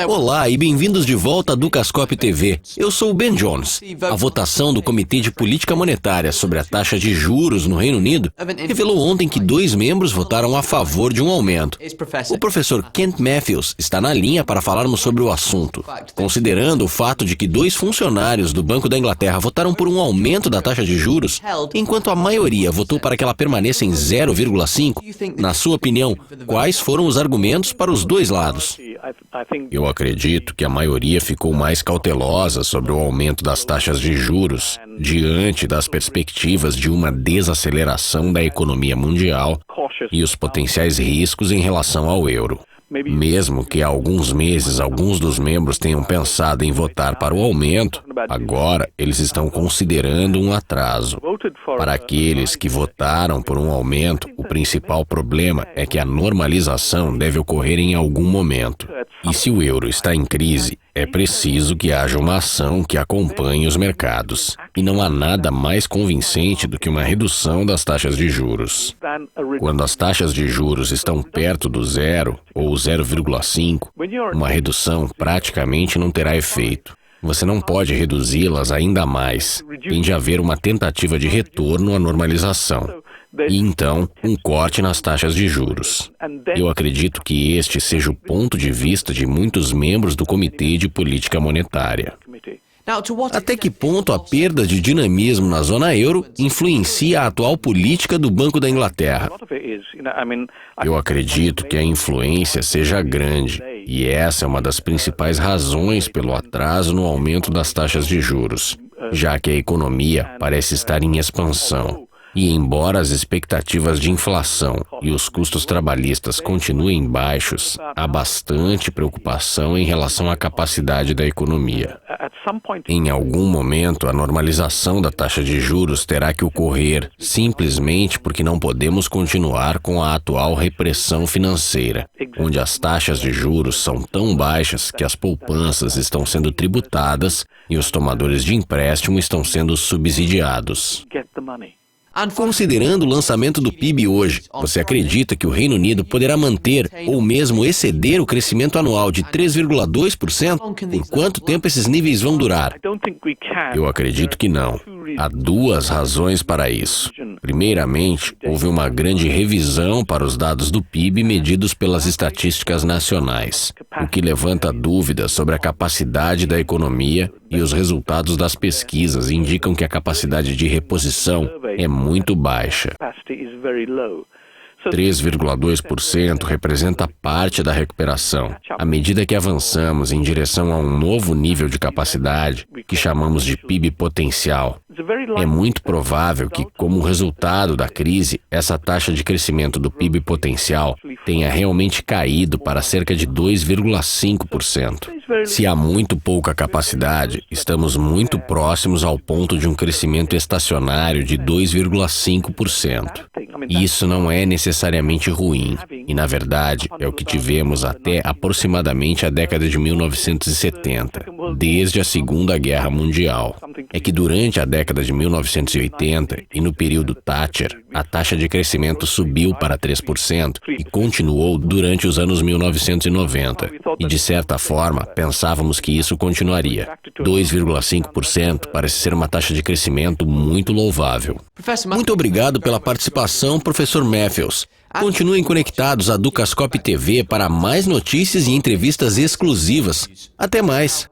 Olá e bem-vindos de volta a Dukascope TV. Eu sou o Ben Jones. A votação do Comitê de Política Monetária sobre a taxa de juros no Reino Unido revelou ontem que 2 membros votaram a favor de um aumento. O professor Kent Matthews está na linha para falarmos sobre o assunto. Considerando o fato de que 2 funcionários do Banco da Inglaterra votaram por um aumento da taxa de juros, enquanto a maioria votou para que ela permaneça em 0,5, na sua opinião, quais foram os argumentos para os dois lados? Eu acredito que a maioria ficou mais cautelosa sobre o aumento das taxas de juros diante das perspectivas de uma desaceleração da economia mundial e os potenciais riscos em relação ao euro. Mesmo que há alguns meses alguns dos membros tenham pensado em votar para o aumento, agora eles estão considerando um atraso. Para aqueles que votaram por um aumento, o principal problema é que a normalização deve ocorrer em algum momento. E se o euro está em crise, é preciso que haja uma ação que acompanhe os mercados. E não há nada mais convincente do que uma redução das taxas de juros. Quando as taxas de juros estão perto do 0 ou 0,5, uma redução praticamente não terá efeito. Você não pode reduzi-las ainda mais. Tem de haver uma tentativa de retorno à normalização. E então, um corte nas taxas de juros. Eu acredito que este seja o ponto de vista de muitos membros do Comitê de Política Monetária. Até que ponto a perda de dinamismo na zona euro influencia a atual política do Banco da Inglaterra? Eu acredito que a influência seja grande, e essa é uma das principais razões pelo atraso no aumento das taxas de juros, já que a economia parece estar em expansão. E embora as expectativas de inflação e os custos trabalhistas continuem baixos, há bastante preocupação em relação à capacidade da economia. Em algum momento, a normalização da taxa de juros terá que ocorrer, simplesmente porque não podemos continuar com a atual repressão financeira, onde as taxas de juros são tão baixas que as poupanças estão sendo tributadas e os tomadores de empréstimo estão sendo subsidiados. Considerando o lançamento do PIB hoje, você acredita que o Reino Unido poderá manter ou mesmo exceder o crescimento anual de 3,2%? Por quanto tempo esses níveis vão durar? Eu acredito que não. Há 2 razões para isso. Primeiramente, houve uma grande revisão para os dados do PIB medidos pelas estatísticas nacionais, o que levanta dúvidas sobre a capacidade da economia, e os resultados das pesquisas indicam que a capacidade de reposição é muito baixa. 3,2% representa parte da recuperação. À medida que avançamos em direção a um novo nível de capacidade, que chamamos de PIB potencial, é muito provável que, como resultado da crise, essa taxa de crescimento do PIB potencial tenha realmente caído para cerca de 2,5%. Se há muito pouca capacidade, estamos muito próximos ao ponto de um crescimento estacionário de 2,5%. Isso não é necessariamente ruim, e na verdade é o que tivemos até aproximadamente a década de 1970, desde a Segunda Guerra Mundial. É que durante a década de 1980 e no período Thatcher, a taxa de crescimento subiu para 3% e continuou durante os anos 1990. E de certa forma, pensávamos que isso continuaria. 2,5% parece ser uma taxa de crescimento muito louvável. Muito obrigado pela participação, professor Matthews. Continuem conectados à Dukascope TV para mais notícias e entrevistas exclusivas. Até mais!